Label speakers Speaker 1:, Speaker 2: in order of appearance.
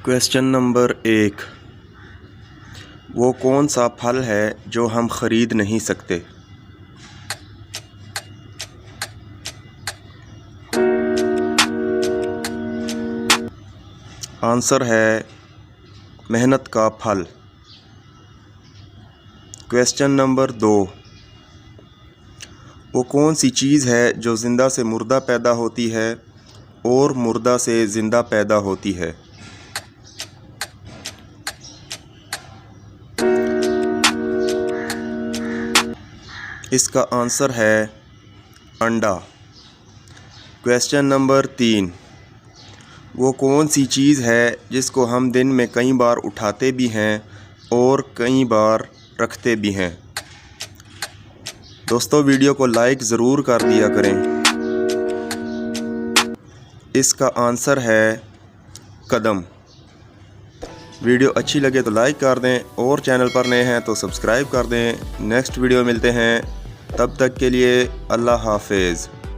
Speaker 1: Question number 1। वो कौन सा फल है जो हम ख़रीद नहीं सकते? आंसर है मेहनत का फल। Question number 2। वो कौन सी चीज़ है जो ज़िंदा से मुर्दा पैदा होती है और मुर्दा से ज़िंदा पैदा होती है? इसका आंसर है अंडा। Question number 3। वो कौन सी चीज़ है जिसको हम दिन में कई बार उठाते भी हैं और कई बार रखते भी हैं? दोस्तों, वीडियो को लाइक ज़रूर कर दिया करें। इसका आंसर है कदम। वीडियो अच्छी लगे तो लाइक कर दें और चैनल पर नए हैं तो सब्सक्राइब कर दें। नेक्स्ट वीडियो मिलते हैं, तब तक के लिए अल्लाह हाफिज़।